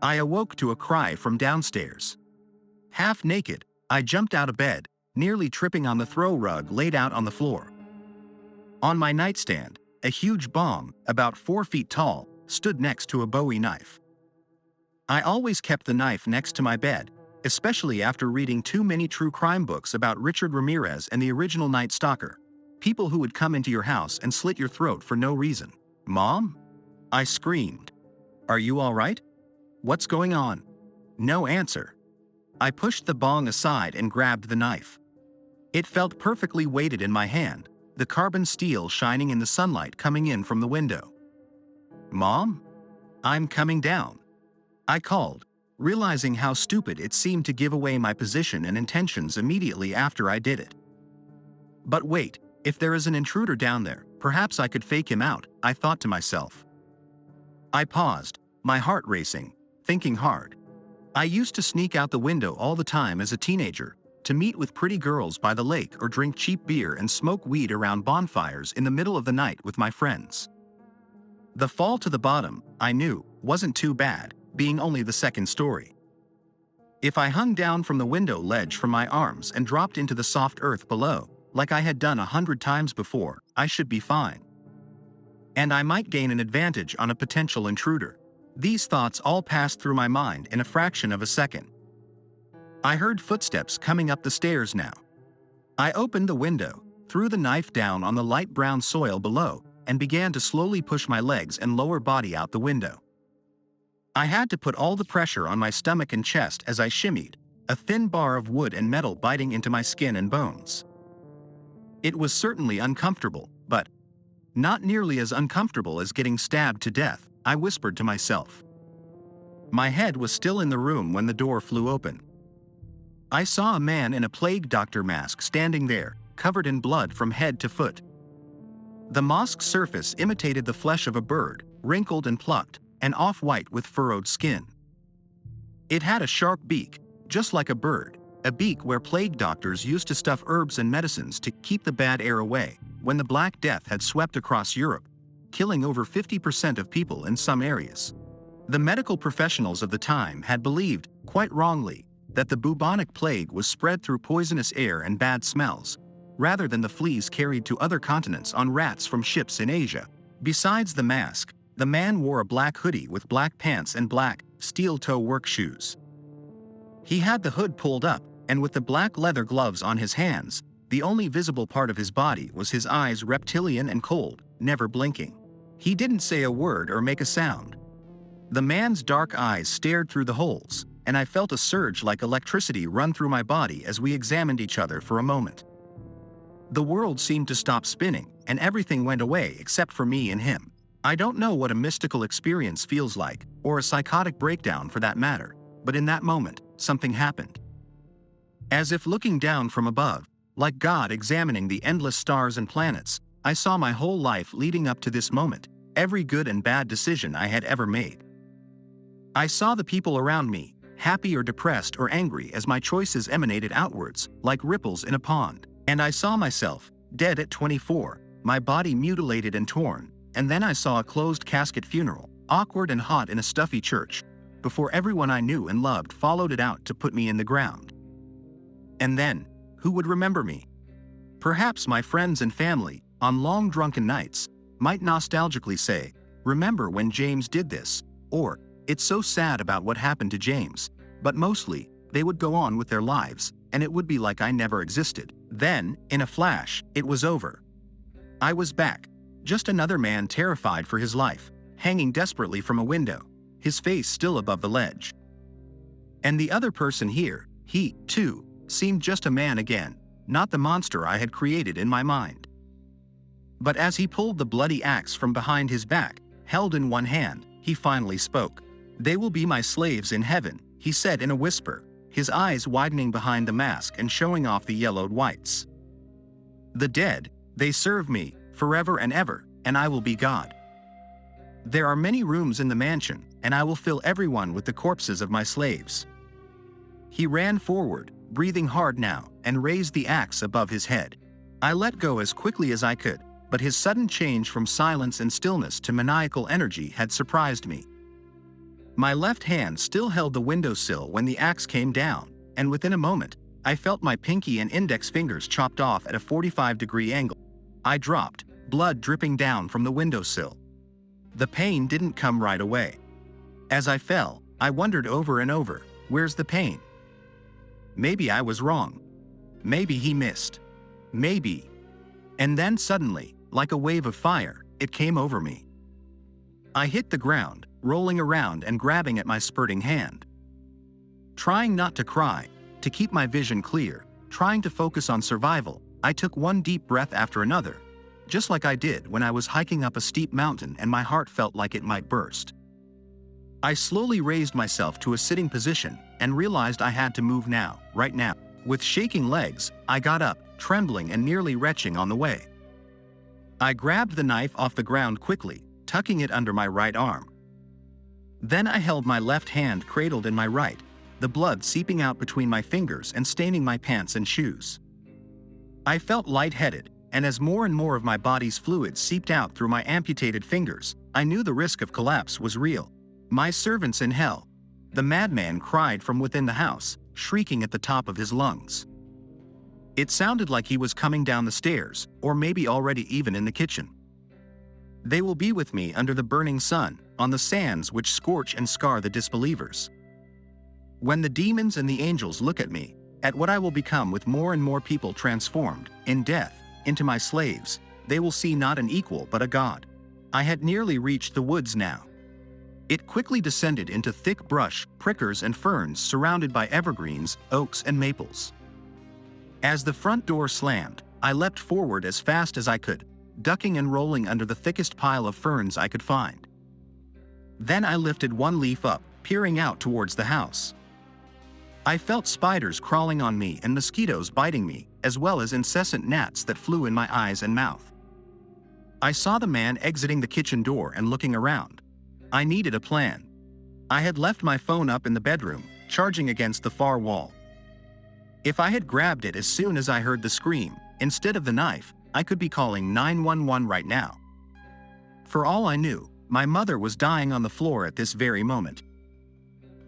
I awoke to a cry from downstairs. Half naked, I jumped out of bed, nearly tripping on the throw rug laid out on the floor. On my nightstand, a huge bong, about 4 feet tall, stood next to a Bowie knife. I always kept the knife next to my bed, especially after reading too many true crime books about Richard Ramirez and the original Night Stalker, people who would come into your house and slit your throat for no reason. "Mom?" I screamed. "Are you all right? What's going on?" No answer. I pushed the bong aside and grabbed the knife. It felt perfectly weighted in my hand, the carbon steel shining in the sunlight coming in from the window. "Mom? I'm coming down," I called, realizing how stupid it seemed to give away my position and intentions immediately after I did it. But wait, if there is an intruder down there, perhaps I could fake him out, I thought to myself. I paused, my heart racing, thinking hard. I used to sneak out the window all the time as a teenager, to meet with pretty girls by the lake or drink cheap beer and smoke weed around bonfires in the middle of the night with my friends. The fall to the bottom, I knew, wasn't too bad, being only the second story. If I hung down from the window ledge from my arms and dropped into the soft earth below, like I had done 100 times before, I should be fine. And I might gain an advantage on a potential intruder. These thoughts all passed through my mind in a fraction of a second. I heard footsteps coming up the stairs now. I opened the window, threw the knife down on the light brown soil below, and began to slowly push my legs and lower body out the window. I had to put all the pressure on my stomach and chest as I shimmied, a thin bar of wood and metal biting into my skin and bones. It was certainly uncomfortable, but not nearly as uncomfortable as getting stabbed to death, I whispered to myself. My head was still in the room when the door flew open. I saw a man in a plague doctor mask standing there, covered in blood from head to foot. The mask's surface imitated the flesh of a bird, wrinkled and plucked, and off-white with furrowed skin. It had a sharp beak, just like a bird, a beak where plague doctors used to stuff herbs and medicines to keep the bad air away, when the Black Death had swept across Europe, killing over 50% of people in some areas. The medical professionals of the time had believed, quite wrongly, that the bubonic plague was spread through poisonous air and bad smells, rather than the fleas carried to other continents on rats from ships in Asia. Besides the mask, the man wore a black hoodie with black pants and black, steel-toe work shoes. He had the hood pulled up, and with the black leather gloves on his hands, the only visible part of his body was his eyes, reptilian and cold, never blinking. He didn't say a word or make a sound. The man's dark eyes stared through the holes, and I felt a surge like electricity run through my body as we examined each other for a moment. The world seemed to stop spinning, and everything went away except for me and him. I don't know what a mystical experience feels like, or a psychotic breakdown for that matter, but in that moment, something happened. As if looking down from above, like God examining the endless stars and planets, I saw my whole life leading up to this moment, every good and bad decision I had ever made. I saw the people around me, happy or depressed or angry as my choices emanated outwards, like ripples in a pond. And I saw myself, dead at 24, my body mutilated and torn, and then I saw a closed casket funeral, awkward and hot in a stuffy church, before everyone I knew and loved followed it out to put me in the ground. And then, who would remember me? Perhaps my friends and family, on long drunken nights, might nostalgically say, "Remember when James did this?" Or, "It's so sad about what happened to James," but mostly, they would go on with their lives, and it would be like I never existed. Then, in a flash, it was over. I was back, just another man terrified for his life, hanging desperately from a window, his face still above the ledge. And the other person here, he, too, seemed just a man again, not the monster I had created in my mind. But as he pulled the bloody axe from behind his back, held in one hand, he finally spoke. "They will be my slaves in heaven," he said in a whisper, his eyes widening behind the mask and showing off the yellowed whites. "The dead, they serve me, forever and ever, and I will be God. There are many rooms in the mansion, and I will fill everyone with the corpses of my slaves." He ran forward, breathing hard now, and raised the axe above his head. I let go as quickly as I could, but his sudden change from silence and stillness to maniacal energy had surprised me. My left hand still held the windowsill when the axe came down, and within a moment, I felt my pinky and index fingers chopped off at a 45-degree angle. I dropped, blood dripping down from the windowsill. The pain didn't come right away. As I fell, I wondered over and over, where's the pain? Maybe I was wrong. Maybe he missed. Maybe. And then suddenly, like a wave of fire, it came over me. I hit the ground, rolling around and grabbing at my spurting hand. Trying not to cry, to keep my vision clear, trying to focus on survival, I took one deep breath after another, just like I did when I was hiking up a steep mountain and my heart felt like it might burst. I slowly raised myself to a sitting position and realized I had to move now, right now. With shaking legs, I got up, trembling and nearly retching on the way. I grabbed the knife off the ground quickly, tucking it under my right arm. Then I held my left hand cradled in my right, the blood seeping out between my fingers and staining my pants and shoes. I felt lightheaded, and as more and more of my body's fluids seeped out through my amputated fingers, I knew the risk of collapse was real. My servants in hell. The madman cried from within the house, shrieking at the top of his lungs. It sounded like he was coming down the stairs, or maybe already even in the kitchen. They will be with me under the burning sun, on the sands which scorch and scar the disbelievers. When the demons and the angels look at me, at what I will become with more and more people transformed, in death, into my slaves, they will see not an equal but a god. I had nearly reached the woods now. It quickly descended into thick brush, prickers and ferns surrounded by evergreens, oaks and maples. As the front door slammed, I leapt forward as fast as I could, ducking and rolling under the thickest pile of ferns I could find. Then I lifted one leaf up, peering out towards the house. I felt spiders crawling on me and mosquitoes biting me, as well as incessant gnats that flew in my eyes and mouth. I saw the man exiting the kitchen door and looking around. I needed a plan. I had left my phone up in the bedroom, charging against the far wall. If I had grabbed it as soon as I heard the scream, instead of the knife, I could be calling 911 right now. For all I knew, my mother was dying on the floor at this very moment.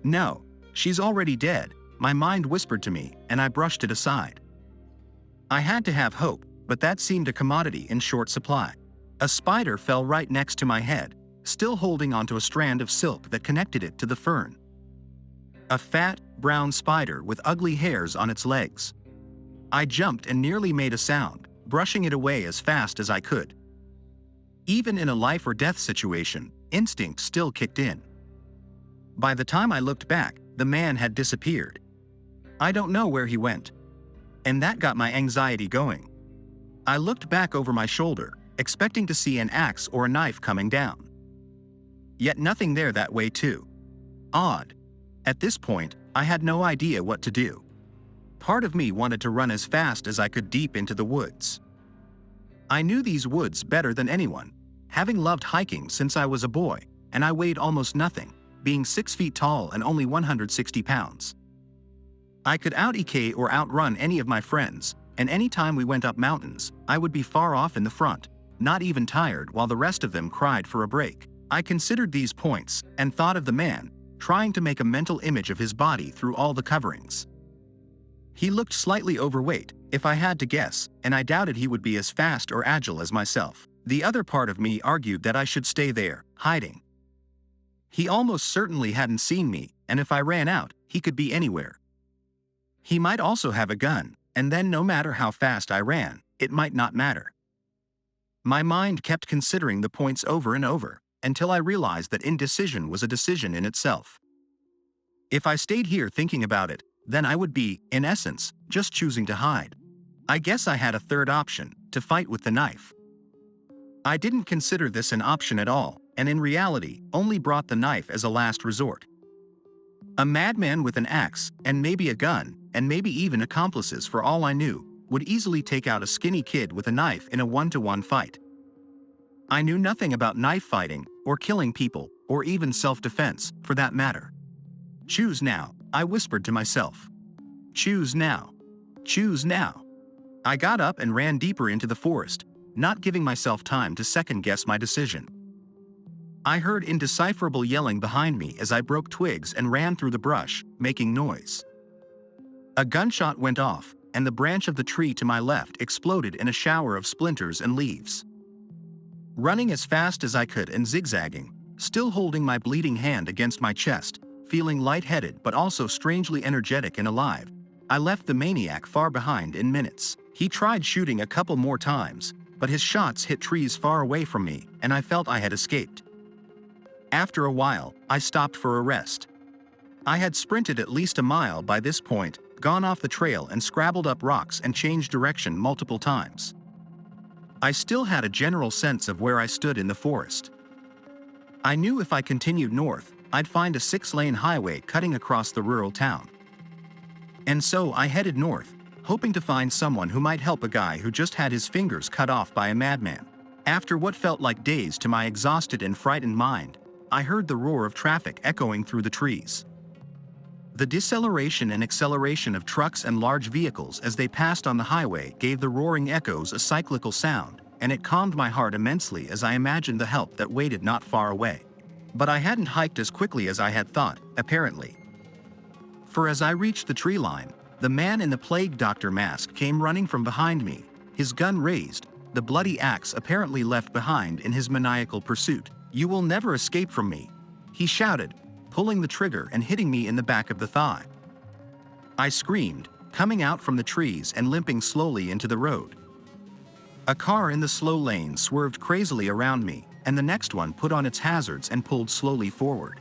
No, she's already dead, my mind whispered to me, and I brushed it aside. I had to have hope, but that seemed a commodity in short supply. A spider fell right next to my head, still holding onto a strand of silk that connected it to the fern. A fat, brown spider with ugly hairs on its legs. I jumped and nearly made a sound, brushing it away as fast as I could. Even in a life or death situation, instinct still kicked in. By the time I looked back, the man had disappeared. I don't know where he went. And that got my anxiety going. I looked back over my shoulder, expecting to see an axe or a knife coming down. Yet nothing there that way too. Odd. At this point, I had no idea what to do. Part of me wanted to run as fast as I could deep into the woods. I knew these woods better than anyone, having loved hiking since I was a boy, and I weighed almost nothing, being 6 feet tall and only 160 pounds. I could out-EK or outrun any of my friends, and any time we went up mountains, I would be far off in the front, not even tired while the rest of them cried for a break. I considered these points and thought of the man, trying to make a mental image of his body through all the coverings. He looked slightly overweight, if I had to guess, and I doubted he would be as fast or agile as myself. The other part of me argued that I should stay there, hiding. He almost certainly hadn't seen me, and if I ran out, he could be anywhere. He might also have a gun, and then no matter how fast I ran, it might not matter. My mind kept considering the points over and over, until I realized that indecision was a decision in itself. If I stayed here thinking about it, then I would be, in essence, just choosing to hide. I guess I had a third option, to fight with the knife. I didn't consider this an option at all, and in reality, only brought the knife as a last resort. A madman with an axe, and maybe a gun, and maybe even accomplices for all I knew, would easily take out a skinny kid with a knife in a one-to-one fight. I knew nothing about knife fighting, or killing people, or even self-defense, for that matter. Choose now, I whispered to myself. Choose now. Choose now. I got up and ran deeper into the forest, not giving myself time to second-guess my decision. I heard indecipherable yelling behind me as I broke twigs and ran through the brush, making noise. A gunshot went off, and the branch of the tree to my left exploded in a shower of splinters and leaves. Running as fast as I could and zigzagging, still holding my bleeding hand against my chest, feeling lightheaded but also strangely energetic and alive, I left the maniac far behind in minutes. He tried shooting a couple more times, but his shots hit trees far away from me, and I felt I had escaped. After a while, I stopped for a rest. I had sprinted at least a mile by this point, gone off the trail and scrabbled up rocks and changed direction multiple times. I still had a general sense of where I stood in the forest. I knew if I continued north, I'd find a 6-lane highway cutting across the rural town. And so I headed north, hoping to find someone who might help a guy who just had his fingers cut off by a madman. After what felt like days to my exhausted and frightened mind, I heard the roar of traffic echoing through the trees. The deceleration and acceleration of trucks and large vehicles as they passed on the highway gave the roaring echoes a cyclical sound, and it calmed my heart immensely as I imagined the help that waited not far away. But I hadn't hiked as quickly as I had thought, apparently. For as I reached the tree line, the man in the plague doctor mask came running from behind me, his gun raised, the bloody axe apparently left behind in his maniacal pursuit. "You will never escape from me," he shouted, pulling the trigger and hitting me in the back of the thigh. I screamed, coming out from the trees and limping slowly into the road. A car in the slow lane swerved crazily around me, and the next one put on its hazards and pulled slowly forward.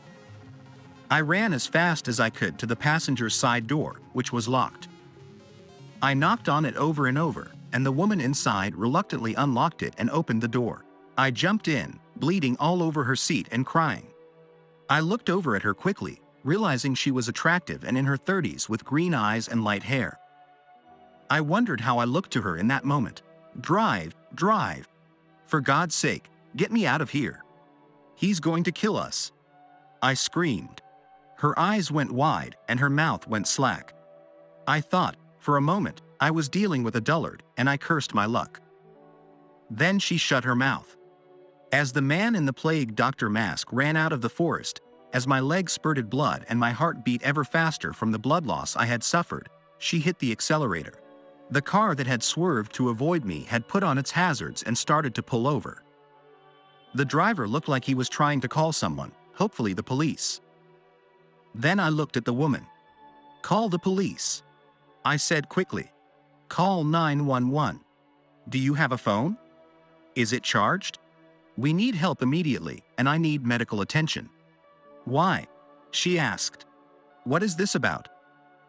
I ran as fast as I could to the passenger's side door, which was locked. I knocked on it over and over, and the woman inside reluctantly unlocked it and opened the door. I jumped in, bleeding all over her seat and crying. I looked over at her quickly, realizing she was attractive and in her 30s with green eyes and light hair. I wondered how I looked to her in that moment. "Drive, drive. For God's sake, get me out of here. He's going to kill us," I screamed. Her eyes went wide and her mouth went slack. I thought, for a moment, I was dealing with a dullard, and I cursed my luck. Then she shut her mouth. As the man in the plague doctor mask ran out of the forest, as my legs spurted blood and my heart beat ever faster from the blood loss I had suffered, she hit the accelerator. The car that had swerved to avoid me had put on its hazards and started to pull over. The driver looked like he was trying to call someone, hopefully the police. Then I looked at the woman. "Call the police," I said quickly. "Call 911. Do you have a phone? Is it charged? We need help immediately, and I need medical attention." "Why?" she asked. "What is this about?"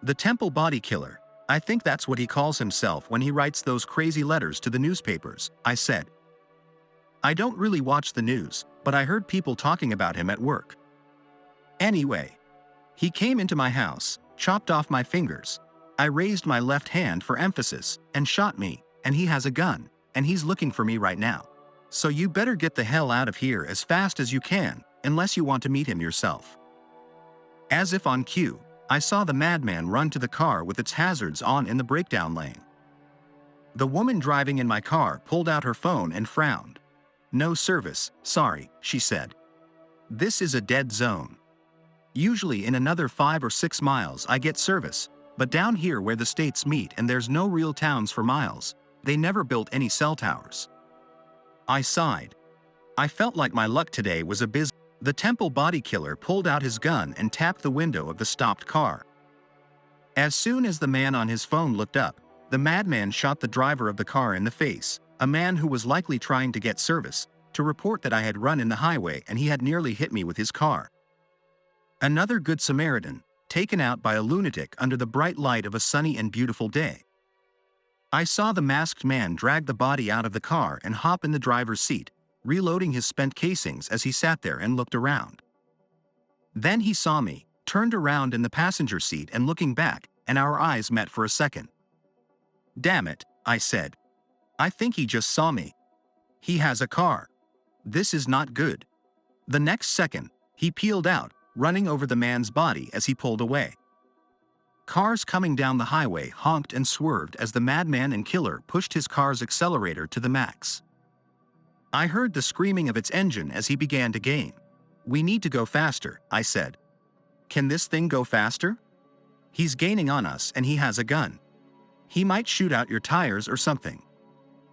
"The Temple body killer. I think that's what he calls himself when he writes those crazy letters to the newspapers," I said. "I don't really watch the news, but I heard people talking about him at work. Anyway, he came into my house, chopped off my fingers. I raised my left hand for emphasis, and shot me, and he has a gun, and he's looking for me right now. So you better get the hell out of here as fast as you can, unless you want to meet him yourself." As if on cue, I saw the madman run to the car with its hazards on in the breakdown lane. The woman driving in my car pulled out her phone and frowned. "No service, sorry," she said. "This is a dead zone. Usually in another 5 or 6 miles I get service, but down here where the states meet and there's no real towns for miles, they never built any cell towers." I sighed. I felt like my luck today was abysmal. The Temple body killer pulled out his gun and tapped the window of the stopped car. As soon as the man on his phone looked up, the madman shot the driver of the car in the face, a man who was likely trying to get service, to report that I had run in the highway and he had nearly hit me with his car. Another good Samaritan, taken out by a lunatic under the bright light of a sunny and beautiful day. I saw the masked man drag the body out of the car and hop in the driver's seat, reloading his spent casings as he sat there and looked around. Then he saw me, turned around in the passenger seat and looking back, and our eyes met for a second. "Damn it," I said. "I think he just saw me. He has a car. This is not good." The next second, he peeled out, running over the man's body as he pulled away. Cars coming down the highway honked and swerved as the madman and killer pushed his car's accelerator to the max. I heard the screaming of its engine as he began to gain. We need to go faster, I said. Can this thing go faster? He's gaining on us and he has a gun. He might shoot out your tires or something.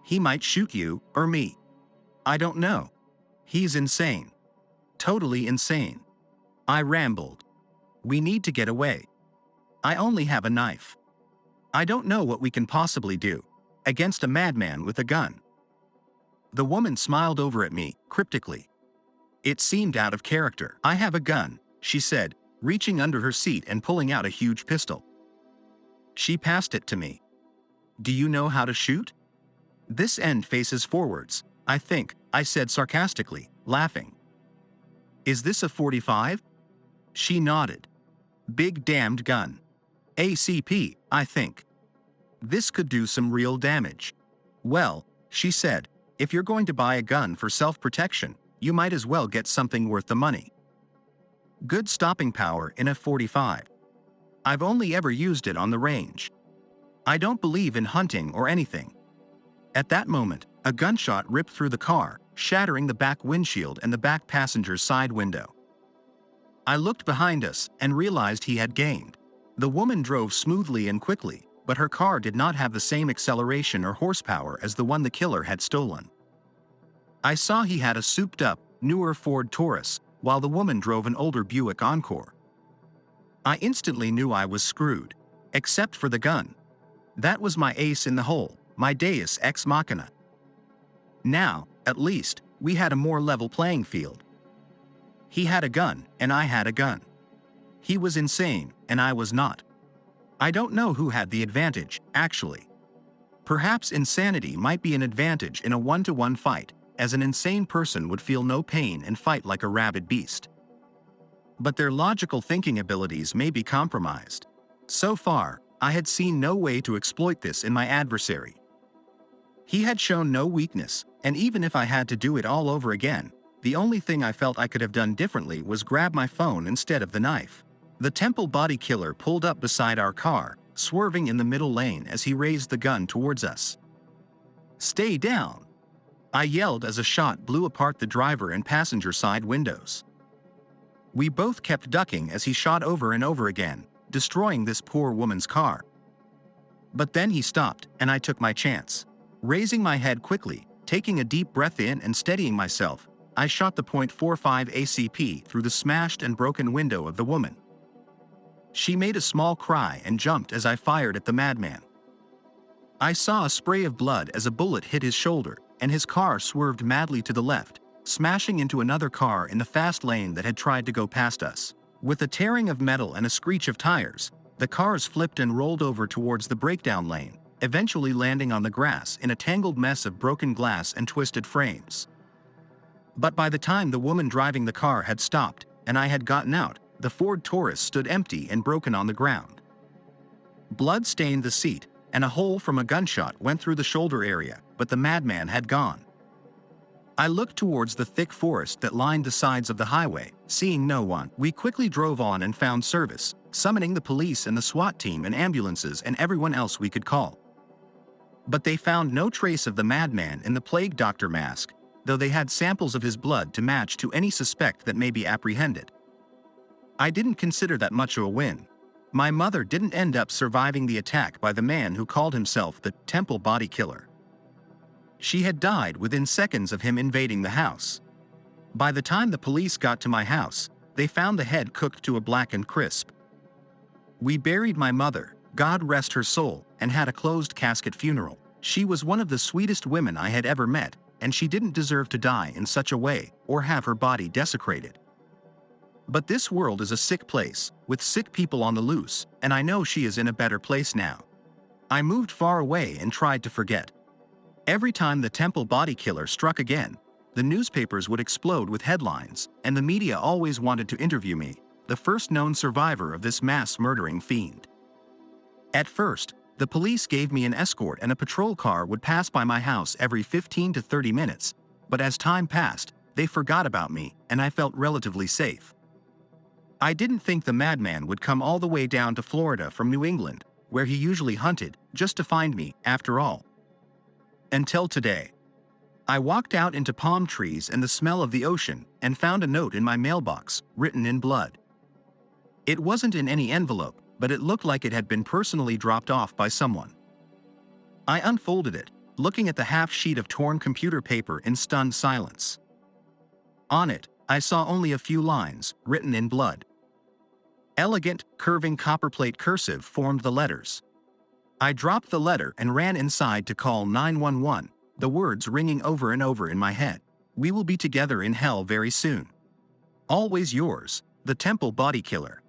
He might shoot you or me. I don't know. He's insane. Totally insane. I rambled. We need to get away. I only have a knife. I don't know what we can possibly do against a madman with a gun. The woman smiled over at me, cryptically. It seemed out of character. I have a gun, she said, reaching under her seat and pulling out a huge pistol. She passed it to me. Do you know how to shoot? This end faces forwards, I think, I said sarcastically, laughing. Is this a .45? She nodded. Big damned gun. ACP, I think. This could do some real damage. Well, she said, if you're going to buy a gun for self-protection, you might as well get something worth the money. Good stopping power in a .45. I've only ever used it on the range. I don't believe in hunting or anything. At that moment, a gunshot ripped through the car, shattering the back windshield and the back passenger's side window. I looked behind us and realized he had gained. The woman drove smoothly and quickly, but her car did not have the same acceleration or horsepower as the one the killer had stolen. I saw he had a souped-up, newer Ford Taurus, while the woman drove an older Buick Encore. I instantly knew I was screwed, except for the gun. That was my ace in the hole, my deus ex machina. Now, at least, we had a more level playing field. He had a gun, and I had a gun. He was insane, and I was not. I don't know who had the advantage, actually. Perhaps insanity might be an advantage in a one-to-one fight, as an insane person would feel no pain and fight like a rabid beast. But their logical thinking abilities may be compromised. So far, I had seen no way to exploit this in my adversary. He had shown no weakness, and even if I had to do it all over again, the only thing I felt I could have done differently was grab my phone instead of the knife. The Temple body killer pulled up beside our car, swerving in the middle lane as he raised the gun towards us. "Stay down!" I yelled as a shot blew apart the driver and passenger side windows. We both kept ducking as he shot over and over again, destroying this poor woman's car. But then he stopped, and I took my chance. Raising my head quickly, taking a deep breath in and steadying myself, I shot the .45 ACP through the smashed and broken window of the woman. She made a small cry and jumped as I fired at the madman. I saw a spray of blood as a bullet hit his shoulder, and his car swerved madly to the left, smashing into another car in the fast lane that had tried to go past us. With a tearing of metal and a screech of tires, the cars flipped and rolled over towards the breakdown lane, eventually landing on the grass in a tangled mess of broken glass and twisted frames. But by the time the woman driving the car had stopped, and I had gotten out, the Ford Taurus stood empty and broken on the ground. Blood stained the seat, and a hole from a gunshot went through the shoulder area, but the madman had gone. I looked towards the thick forest that lined the sides of the highway, seeing no one. We quickly drove on and found service, summoning the police and the SWAT team and ambulances and everyone else we could call. But they found no trace of the madman in the plague doctor mask, though they had samples of his blood to match to any suspect that may be apprehended. I didn't consider that much of a win. My mother didn't end up surviving the attack by the man who called himself the Temple body killer. She had died within seconds of him invading the house. By the time the police got to my house, they found the head cooked to a blackened crisp. We buried my mother, God rest her soul, and had a closed casket funeral. She was one of the sweetest women I had ever met, and she didn't deserve to die in such a way or have her body desecrated. But this world is a sick place, with sick people on the loose, and I know she is in a better place now. I moved far away and tried to forget. Every time the Temple body killer struck again, the newspapers would explode with headlines, and the media always wanted to interview me, the first known survivor of this mass murdering fiend. At first, the police gave me an escort and a patrol car would pass by my house every 15 to 30 minutes, but as time passed, they forgot about me and I felt relatively safe. I didn't think the madman would come all the way down to Florida from New England, where he usually hunted, just to find me, after all. Until today. I walked out into palm trees and the smell of the ocean and found a note in my mailbox, written in blood. It wasn't in any envelope, but it looked like it had been personally dropped off by someone. I unfolded it, looking at the half sheet of torn computer paper in stunned silence. On it, I saw only a few lines, written in blood. Elegant, curving copperplate cursive formed the letters. I dropped the letter and ran inside to call 911, the words ringing over and over in my head. We will be together in hell very soon. Always yours, the Temple Body Killer.